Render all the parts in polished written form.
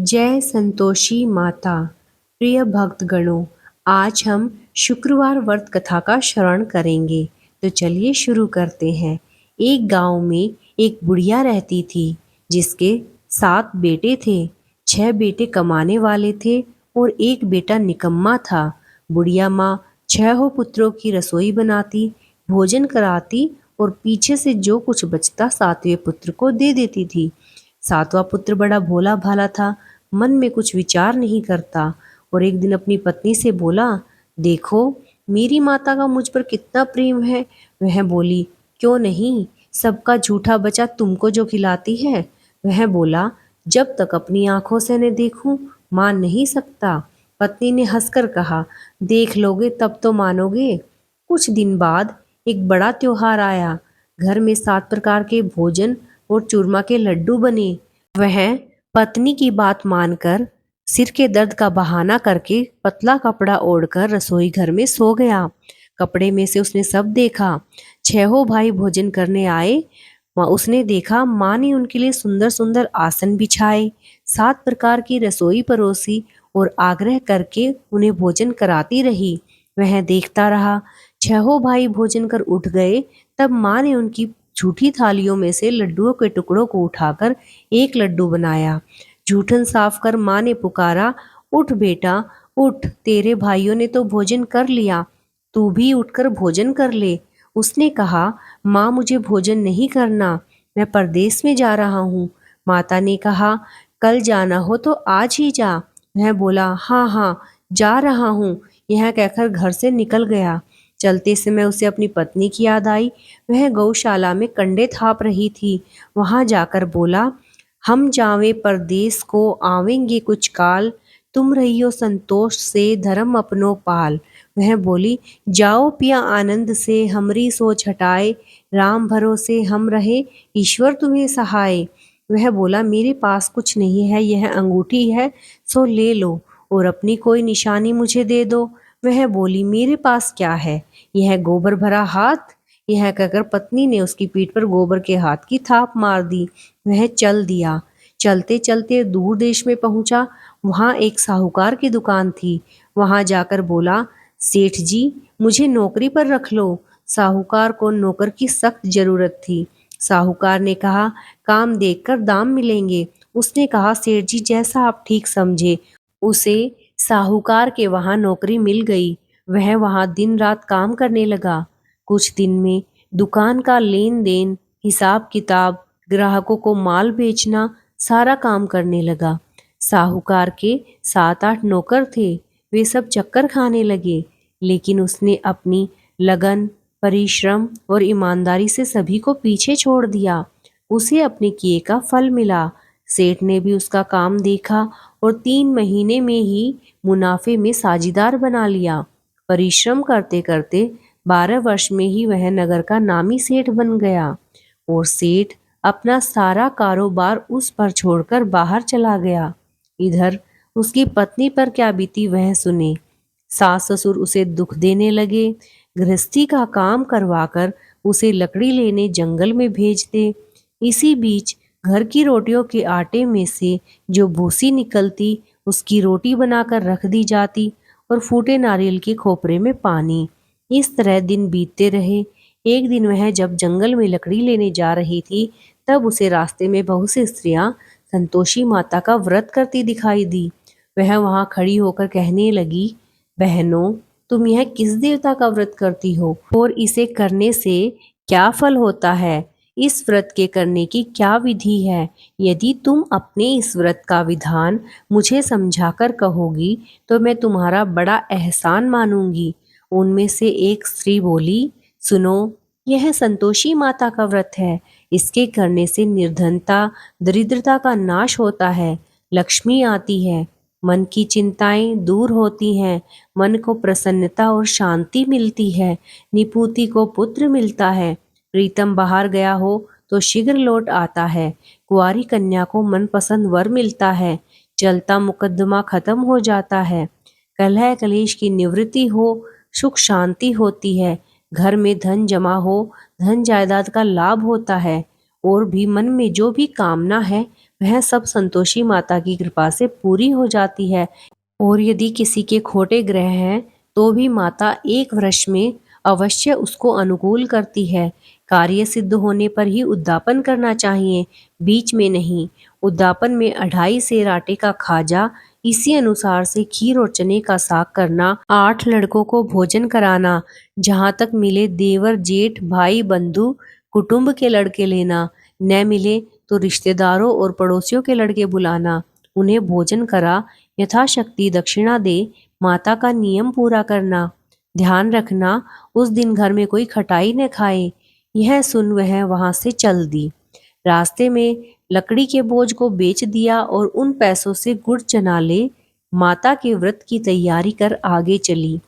जय संतोषी माता। प्रिय भक्तगणों, आज हम शुक्रवार व्रत कथा का श्रवण करेंगे। तो चलिए शुरू करते हैं। एक गांव में एक बुढ़िया रहती थी जिसके 7 बेटे थे। 6 बेटे कमाने वाले थे और एक बेटा निकम्मा था। बुढ़िया माँ 6 पुत्रों की रसोई बनाती, भोजन कराती और पीछे से जो कुछ बचता 7वें पुत्र को दे देती थी। 7वां पुत्र बड़ा भोला भाला था, मन में कुछ विचार नहीं करता और एक दिन अपनी पत्नी से बोला, देखो मेरी माता का मुझ पर कितना प्रेम है। वह बोली, क्यों नहीं, सबका झूठा बचा तुमको जो खिलाती है। वह बोला, जब तक अपनी आंखों से न देखूं मान नहीं सकता। पत्नी ने हंसकर कहा, देख लोगे तब तो मानोगे। कुछ दिन बाद एक बड़ा त्योहार आया। घर में 7 प्रकार के भोजन और चूरमा के लड्डू बने। वह पत्नी की बात मानकर सिर के दर्द का बहाना करके पतला कपड़ा ओढ़कर रसोई घर में सो गया। कपड़े में से उसने सब देखा। 6 भाई भोजन करने आए। उसने देखा माँ ने उनके लिए सुंदर सुंदर आसन बिछाए, 7 प्रकार की रसोई परोसी और आग्रह करके उन्हें भोजन कराती रही। वह देखता रहा। 6 भाई भोजन कर उठ गए। तब माँ ने उनकी झूठी थालियों में से लड्डुओं के टुकड़ों को उठाकर एक लड्डू बनाया। जूठन साफ कर माँ ने पुकारा, उठ बेटा उठ, तेरे भाइयों ने तो भोजन कर लिया, तू भी उठकर भोजन कर ले। उसने कहा, माँ मुझे भोजन नहीं करना, मैं परदेश में जा रहा हूँ। माता ने कहा, कल जाना हो तो आज ही जा। वह बोला, हाँ हाँ जा रहा हूँ। यह कहकर घर से निकल गया। चलते समय उसे अपनी पत्नी की याद आई। वह गौशाला में कंडे थाप रही थी। वहां जाकर बोला, हम जावे परदेस को आवेंगे कुछ काल, तुम रहियो संतोष से धर्म अपनो पाल। वह बोली, जाओ पिया आनंद से हमरी सोच हटाए, राम भरोसे हम रहे ईश्वर तुम्हें सहाय। वह बोला, मेरे पास कुछ नहीं है, यह अंगूठी है सो ले लो और अपनी कोई निशानी मुझे दे दो। वह बोली, मेरे पास क्या है, यह गोबर भरा हाथ। यह कहकर पत्नी ने उसकी पीठ पर गोबर के हाथ की थाप मार दी। वह चल दिया। चलते चलते दूर देश में पहुंचा। वहां एक साहूकार की दुकान थी। वहां जाकर बोला, सेठ जी मुझे नौकरी पर रख लो। साहूकार को नौकर की सख्त जरूरत थी। साहूकार ने कहा, काम देखकर दाम मिलेंगे। उसने कहा, सेठ जी जैसा आप ठीक समझे। उसे साहूकार के वहां नौकरी मिल गई। वह वहां दिन रात काम करने लगा। कुछ दिन में दुकान का लेन देन, हिसाब किताब, ग्राहकों को माल बेचना, सारा काम करने लगा। साहूकार के 7-8 नौकर थे। वे सब चक्कर खाने लगे, लेकिन उसने अपनी लगन, परिश्रम और ईमानदारी से सभी को पीछे छोड़ दिया। उसे अपने किए का फल मिला। सेठ ने भी उसका काम देखा और 3 महीने में ही मुनाफे में साझीदार बना लिया। परिश्रम करते करते 12 वर्ष में ही वह नगर का नामी सेठ बन गया और सेठ अपना सारा कारोबार उस पर छोड़कर बाहर चला गया। इधर उसकी पत्नी पर क्या बीती वह सुने। सास ससुर उसे दुख देने लगे। गृहस्थी का काम करवाकर उसे लकड़ी लेने जंगल में भेजते। इसी बीच घर की रोटियों के आटे में से जो भूसी निकलती उसकी रोटी बनाकर रख दी जाती और फूटे नारियल के खोपरे में पानी। इस तरह दिन बीतते रहे। एक दिन वह जब जंगल में लकड़ी लेने जा रही थी, तब उसे रास्ते में बहुत सी स्त्रियां संतोषी माता का व्रत करती दिखाई दी। वह वहां खड़ी होकर कहने लगी, बहनों तुम यह किस देवता का व्रत करती हो और इसे करने से क्या फल होता है? इस व्रत के करने की क्या विधि है? यदि तुम अपने इस व्रत का विधान मुझे समझाकर कहोगी तो मैं तुम्हारा बड़ा एहसान मानूंगी। उनमें से एक स्त्री बोली, सुनो, यह संतोषी माता का व्रत है। इसके करने से निर्धनता, दरिद्रता का नाश होता है, लक्ष्मी आती है, मन की चिंताएं दूर होती हैं, मन को प्रसन्नता और शांति मिलती है, निपुति को पुत्र मिलता है, प्रीतम बाहर गया हो तो शीघ्र लौट आता है, कुंवारी कन्या को मनपसंद वर मिलता है, चलता मुकद्दमा खत्म हो जाता है, कलह कलेश की निवृत्ति हो, सुख शांति होती है, घर में धन जमा हो, धन जायदाद का लाभ होता है और भी मन में जो भी कामना है वह सब संतोषी माता की कृपा से पूरी हो जाती है। और यदि किसी के खोटे ग्रह हैं तो भी माता एक वर्ष में अवश्य उसको अनुकूल करती है। कार्य सिद्ध होने पर ही उद्यापन करना चाहिए, बीच में नहीं। उद्यापन में 2.5 सेर आटे का खाजा, इसी अनुसार से खीर और चने का साग करना, 8 लड़कों को भोजन कराना, जहाँ तक मिले देवर जेठ भाई बंधु कुटुंब के लड़के लेना, न मिले तो रिश्तेदारों और पड़ोसियों के लड़के बुलाना, उन्हें भोजन करा यथाशक्ति दक्षिणा दे, माता का नियम पूरा करना। ध्यान रखना उस दिन घर में कोई खटाई न खाए। यह सुन वह वहां से चल दी। रास्ते में लकड़ी के बोझ को बेच दिया और उन पैसों से गुड़ चना ले माता के व्रत की तैयारी कर आगे चली।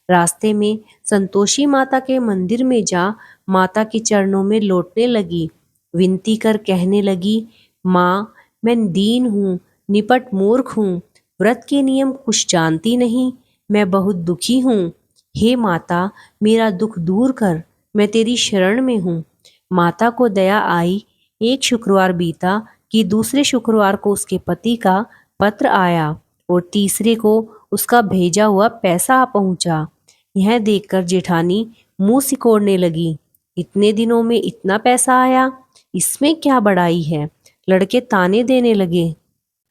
रास्ते में संतोषी माता के मंदिर में जा माता के चरणों में लौटने लगी। विनती कर कहने लगी, माँ मैं दीन हूँ, निपट मूर्ख हूँ, व्रत के नियम कुछ जानती नहीं, मैं बहुत दुखी हूँ। हे माता मेरा दुख दूर कर, मैं तेरी शरण में हूँ। माता को दया आई। एक शुक्रवार बीता कि दूसरे शुक्रवार को उसके पति का पत्र आया और तीसरे को उसका भेजा हुआ पैसा आ पहुंचा। यह देखकर जेठानी मुंह सिकोड़ने लगी। इतने दिनों में इतना पैसा आया, इसमें क्या बड़ाई है। लड़के ताने देने लगे।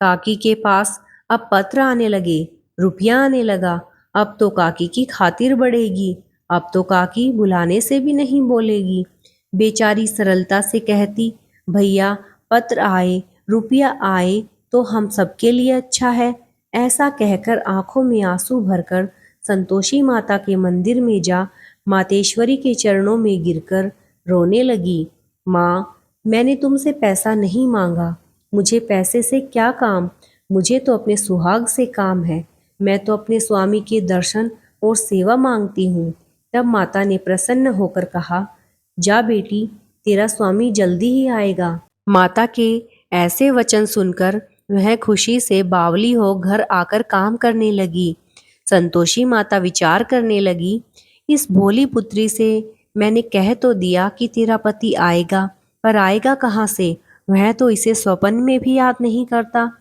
काकी के पास अब पत्र आने लगे, रुपया आने लगा, अब तो काकी की खातिर बढ़ेगी, अब तो काकी बुलाने से भी नहीं बोलेगी। बेचारी सरलता से कहती, भैया पत्र आए, रुपया आए तो हम सबके लिए अच्छा है। ऐसा कहकर आंखों में आंसू भरकर संतोषी माता के मंदिर में जा मातेश्वरी के चरणों में गिरकर रोने लगी। माँ मैंने तुमसे पैसा नहीं मांगा, मुझे पैसे से क्या काम, मुझे तो अपने सुहाग से काम है। मैं तो अपने स्वामी के दर्शन और सेवा मांगती हूँ। तब माता ने प्रसन्न होकर कहा, जा बेटी तेरा स्वामी जल्दी ही आएगा। माता के ऐसे वचन सुनकर वह खुशी से बावली हो घर आकर काम करने लगी। संतोषी माता विचार करने लगी, इस भोली पुत्री से मैंने कह तो दिया कि तेरा पति आएगा, पर आएगा कहाँ से। वह तो इसे स्वप्न में भी याद नहीं करता,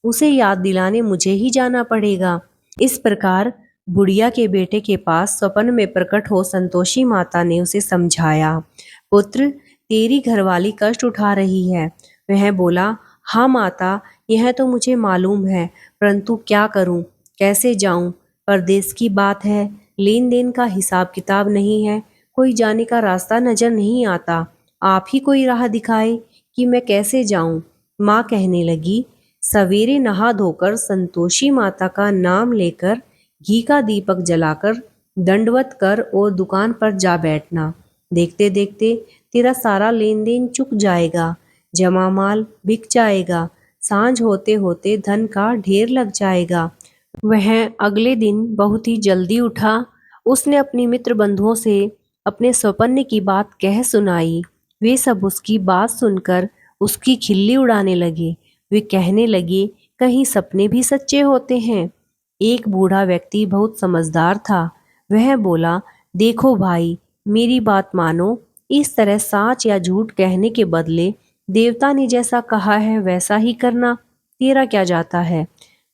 उसे याद दिलाने मुझे ही जाना पड़ेगा। इस प्रकार बुढ़िया के बेटे के पास स्वप्न में प्रकट हो संतोषी माता ने उसे समझाया, पुत्र तेरी घरवाली कष्ट उठा रही है। वह बोला, हाँ माता यह तो मुझे मालूम है, परंतु क्या करूं, कैसे जाऊं। परदेश की बात है, लेन देन का हिसाब किताब नहीं है, कोई जाने का रास्ता नजर नहीं आता। आप ही कोई राह दिखाए कि मैं कैसे जाऊं। माँ कहने लगी, सवेरे नहा धोकर संतोषी माता का नाम लेकर घी का दीपक जलाकर दंडवत कर और दुकान पर जा बैठना। देखते देखते तेरा सारा लेन देन चुक जाएगा, जमा माल बिक जाएगा, सांझ होते होते धन का ढेर लग जाएगा। वह अगले दिन बहुत ही जल्दी उठा। उसने अपनी मित्र बंधुओं से अपने स्वप्न की बात कह सुनाई। वे सब उसकी बात सुनकर उसकी खिल्ली उड़ाने लगे। वे कहने लगे, कहीं सपने भी सच्चे होते हैं। एक बूढ़ा व्यक्ति बहुत समझदार था। वह बोला, देखो भाई मेरी बात मानो, इस तरह साच या झूठ कहने के बदले देवता ने जैसा कहा है वैसा ही करना, तेरा क्या जाता है।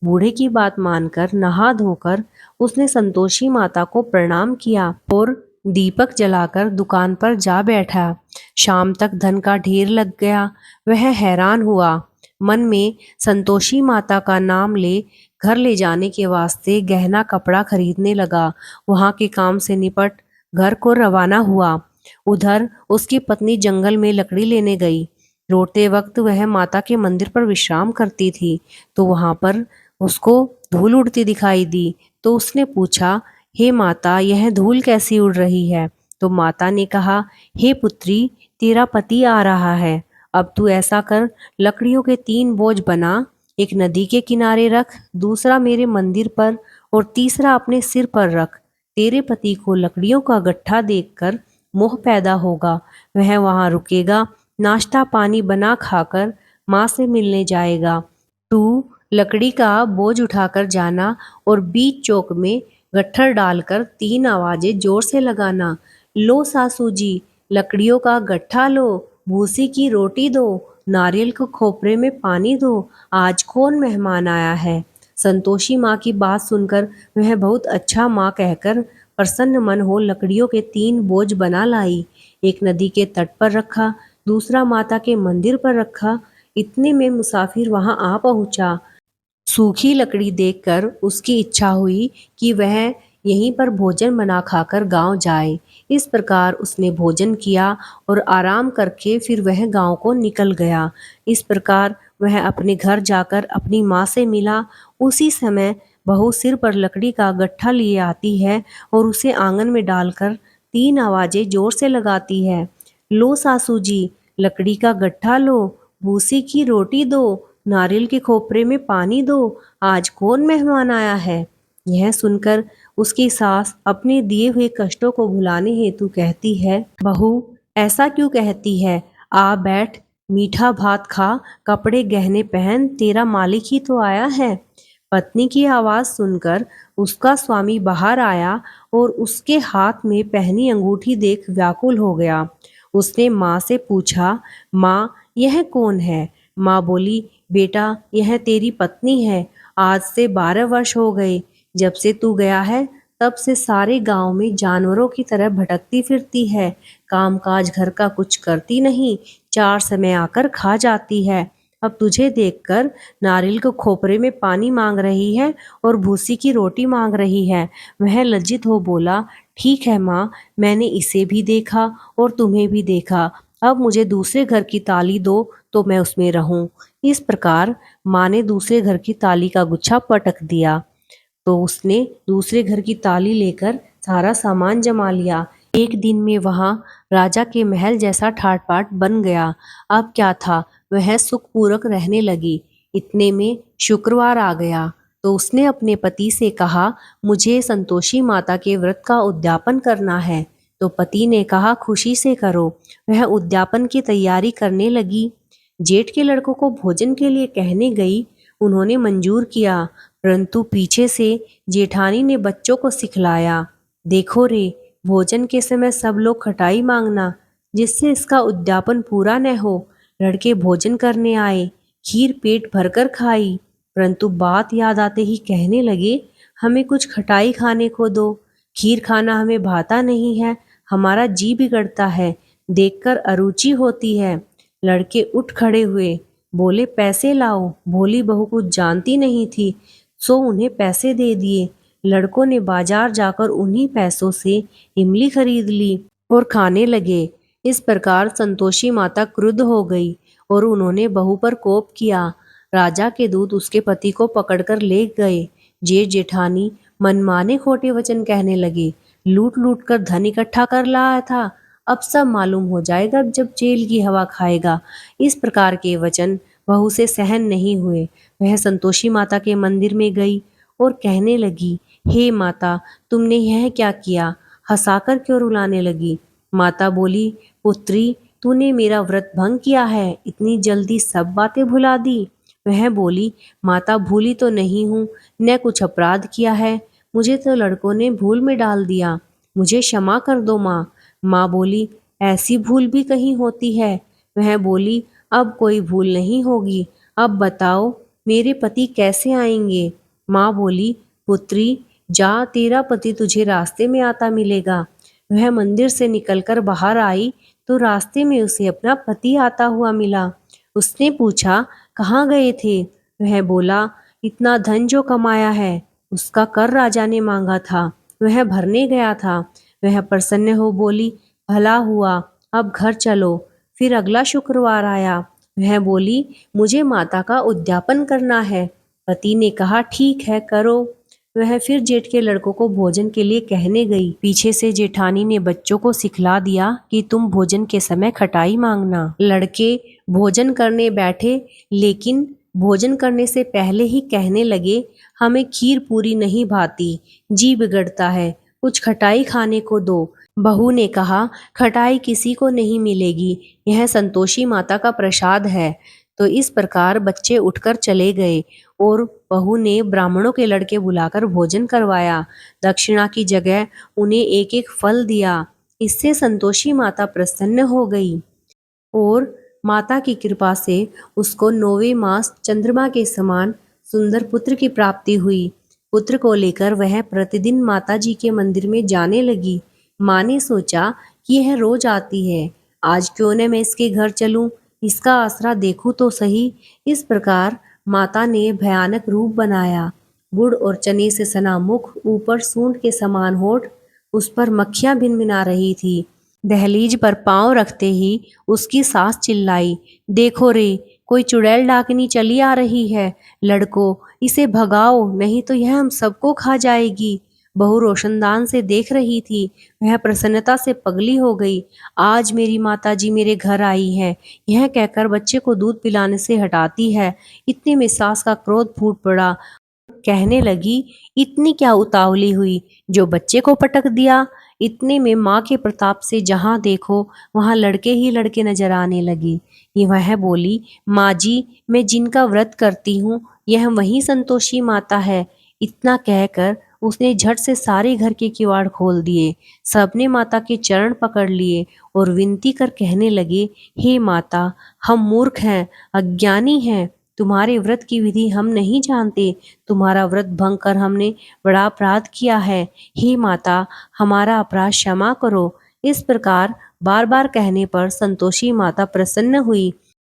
बूढ़े की बात मानकर नहा धोकर उसने संतोषी माता को प्रणाम किया और दीपक जलाकर दुकान पर जा बैठा। शाम तक धन का ढेर लग गया। वह हैरान हुआ, मन में संतोषी माता का नाम ले घर ले जाने के वास्ते गहना कपड़ा खरीदने लगा। वहां के काम से निपट घर को रवाना हुआ। उधर उसकी पत्नी जंगल में लकड़ी लेने गई। लौटते वक्त वह माता के मंदिर पर विश्राम करती थी तो वहां पर उसको धूल उड़ती दिखाई दी। तो उसने पूछा, हे माता यह धूल कैसी उड़ रही है। तो माता ने कहा, हे पुत्री तेरा पति आ रहा है। अब तू ऐसा कर, लकड़ियों के 3 बोझ बना, एक नदी के किनारे रख, दूसरा मेरे मंदिर पर और तीसरा अपने सिर पर रख। तेरे पति को लकड़ियों का गट्ठा देखकर मोह पैदा होगा, वह वहां रुकेगा, नाश्ता पानी बना खाकर माँ से मिलने जाएगा। तू लकड़ी का बोझ उठाकर जाना और बीच चौक में गट्ठर डालकर 3 आवाजें जोर से लगाना, लो सासू जी लकड़ियों का गट्ठा लो, भूसी की रोटी दो, नारियल को खोपरे में पानी दो, आज कौन मेहमान आया है। संतोषी माँ की बात सुनकर वह बहुत अच्छा माँ कहकर प्रसन्न मन हो लकड़ियों के 3 बोझ बना लाई। एक नदी के तट पर रखा, दूसरा माता के मंदिर पर रखा। इतने में मुसाफिर वहां आ पहुंचा। सूखी लकड़ी देखकर उसकी इच्छा हुई कि वह यहीं पर भोजन बना खाकर गांव जाए। इस प्रकार उसने भोजन किया और आराम करके फिर वह गांव को निकल गया। इस प्रकार वह अपने घर जाकर अपनी माँ से मिला। उसी समय बहू सिर पर लकड़ी का गट्ठा लिए आती है और उसे आंगन में डालकर 3 आवाजें जोर से लगाती है। लो सासू जी, लकड़ी का गट्ठा लो, भूसी की रोटी दो, नारियल के खोपरे में पानी दो, आज कौन मेहमान आया है। यह सुनकर उसकी सास अपने दिए हुए कष्टों को भुलाने हेतु कहती है, बहू ऐसा क्यों कहती है, आ बैठ, मीठा भात खा, कपड़े गहने पहन, तेरा मालिक ही तो आया है। पत्नी की आवाज सुनकर उसका स्वामी बाहर आया और उसके हाथ में पहनी अंगूठी देख व्याकुल हो गया। उसने माँ से पूछा, माँ यह कौन है। माँ बोली, बेटा यह तेरी पत्नी है। आज से 12 वर्ष हो गए, जब से तू गया है तब से सारे गांव में जानवरों की तरह भटकती फिरती है। कामकाज घर का कुछ करती नहीं, 4 समय आकर खा जाती है। अब तुझे देखकर नारियल को खोपरे में पानी मांग रही है और भूसी की रोटी मांग रही है। वह लज्जित हो बोला, ठीक है माँ, मैंने इसे भी देखा और तुम्हें भी देखा। अब मुझे दूसरे घर की ताली दो तो मैं उसमें रहूं। इस प्रकार माँ ने दूसरे घर की ताली का गुच्छा पटक दिया। तो उसने दूसरे घर की ताली लेकर सारा सामान जमा लिया। एक दिन में वहां राजा के महल जैसा ठाट बाट बन गया। अब क्या था, वह सुखपूर्वक रहने लगी। इतने में शुक्रवार आ गया तो उसने अपने पति से कहा, मुझे संतोषी माता के व्रत का उद्यापन करना है। तो पति ने कहा, खुशी से करो। वह उद्यापन की तैयारी करने लगी। जेठ के लड़कों को भोजन के लिए कहने गई। उन्होंने मंजूर किया, परंतु पीछे से जेठानी ने बच्चों को सिखलाया, देखो रे, भोजन के समय सब लोग खटाई मांगना, जिससे इसका उद्यापन पूरा न हो। लड़के भोजन करने आए, खीर पेट भरकर खाई, परंतु बात याद आते ही कहने लगे, हमें कुछ खटाई खाने को दो, खीर खाना हमें भाता नहीं है, हमारा जी बिगड़ता है, देखकर अरुचि होती है। लड़के उठ खड़े हुए, बोले, पैसे लाओ। भोली बहू कुछ जानती नहीं थी, सो उन्हें पैसे दे दिए। लड़कों ने बाजार जाकर उन्हीं पैसों से इमली खरीद ली और खाने लगे। इस प्रकार संतोषी माता क्रुद्ध हो गई और उन्होंने बहू पर कोप किया। राजा के दूत उसके पति को पकड़कर ले गए। जेठ जेठानी मनमाने खोटे वचन कहने लगे, लूट लूट कर धन इकट्ठा कर लाया था, अब सब मालूम हो जाएगा जब जेल की हवा खाएगा। इस प्रकार के वचन बहू से सहन नहीं हुए। वह संतोषी माता के मंदिर में गई और कहने लगी, हे माता, तुमने यह क्या किया, हंसाकर क्यों रुलाने लगी। माता बोली, पुत्री, तूने मेरा व्रत भंग किया है, इतनी जल्दी सब बातें भुला दी। वह बोली, माता, भूली तो नहीं हूँ, न कुछ अपराध किया है, मुझे तो लड़कों ने भूल में डाल दिया, मुझे क्षमा कर दो माँ। माँ बोली, ऐसी भूल भी कहीं होती है। वह बोली, अब कोई भूल नहीं होगी, अब बताओ मेरे पति कैसे आएंगे। माँ बोली, पुत्री, जा, तेरा पति तुझे रास्ते में आता मिलेगा। वह मंदिर से निकलकर बाहर आई तो रास्ते में उसे अपना पति आता हुआ मिला। उसने पूछा, कहाँ गए थे। वह बोला, इतना धन जो कमाया है उसका कर राजा ने मांगा था, वह भरने गया था। वह प्रसन्न हो बोली, भला हुआ, अब घर चलो। फिर अगला शुक्रवार आया। वह बोली, मुझे माता का उद्यापन करना है। पति ने कहा, ठीक है, करो। वह फिर जेठ के लड़कों को भोजन के लिए कहने गई। पीछे से जेठानी ने बच्चों को सिखला दिया कि तुम भोजन के समय खटाई मांगना। लड़के भोजन करने बैठे, लेकिन भोजन करने से पहले ही कहने लगे, हमें खीर पूरी नहीं भाती, जी बिगड़ता है, कुछ खटाई खाने को दो। बहू ने कहा, खटाई किसी को नहीं मिलेगी, यह संतोषी माता का प्रसाद है। तो इस प्रकार बच्चे उठकर चले गए और बहू ने ब्राह्मणों के लड़के बुलाकर भोजन करवाया। दक्षिणा की जगह उन्हें एक एक फल दिया। इससे संतोषी माता प्रसन्न हो गई और माता की कृपा से उसको 9वें मास चंद्रमा के समान सुंदर पुत्र की प्राप्ति हुई। पुत्र को लेकर वह प्रतिदिन माता जी के मंदिर में जाने लगी। माँ ने सोचा कि यह रोज आती है, आज क्यों न मैं इसके घर चलूं, इसका आसरा देखूं तो सही। इस प्रकार माता ने भयानक रूप बनाया। गुड़ और चने से सना मुख, ऊपर सूंड के समान होठ, उस पर मक्खियां भिनभिना रही थी। दहलीज पर पांव रखते ही उसकी सास चिल्लाई, देखो रे, कोई चुड़ैल डाकनी चली आ रही है। लड़को, इसे भगाओ, नहीं तो यह हम सबको खा जाएगी। बहू रोशनदान से देख रही थी। वह प्रसन्नता से पगली हो गई। आज मेरी माताजी मेरे घर आई है, यह कहकर बच्चे को दूध पिलाने से हटाती है। इतने में सास का क्रोध फूट पड़ा। कहने लगी, इतनी क्या उतावली हुई जो बच्चे को पटक दिया। इतने में माँ के प्रताप से जहाँ देखो वहाँ लड़के ही लड़के नजर आने लगे। ये वह बोली, माँ जी, मैं जिनका व्रत करती हूँ यह वही संतोषी माता है। इतना कहकर उसने झट से सारे घर के किवाड़ खोल दिए। सबने माता के चरण पकड़ लिए और विनती कर कहने लगे, हे माता, हम मूर्ख हैं, अज्ञानी हैं, तुम्हारे व्रत की विधि हम नहीं जानते। तुम्हारा व्रत भंग कर हमने बड़ा अपराध किया है। हे माता, हमारा अपराध क्षमा करो। इस प्रकार बार बार कहने पर संतोषी माता प्रसन्न हुई।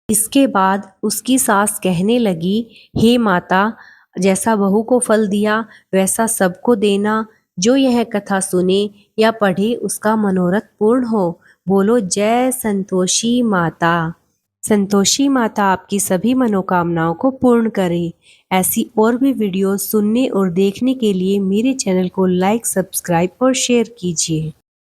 इसके बाद उसकी सास कहने लगी, हे माता, जैसा बहू को फल दिया वैसा सबको देना। जो यह कथा सुने या पढ़े उसका मनोरथ पूर्ण हो। बोलो जय संतोषी माता। संतोषी माता आपकी सभी मनोकामनाओं को पूर्ण करे। ऐसी और भी वीडियो सुनने और देखने के लिए मेरे चैनल को लाइक, सब्सक्राइब और शेयर कीजिए।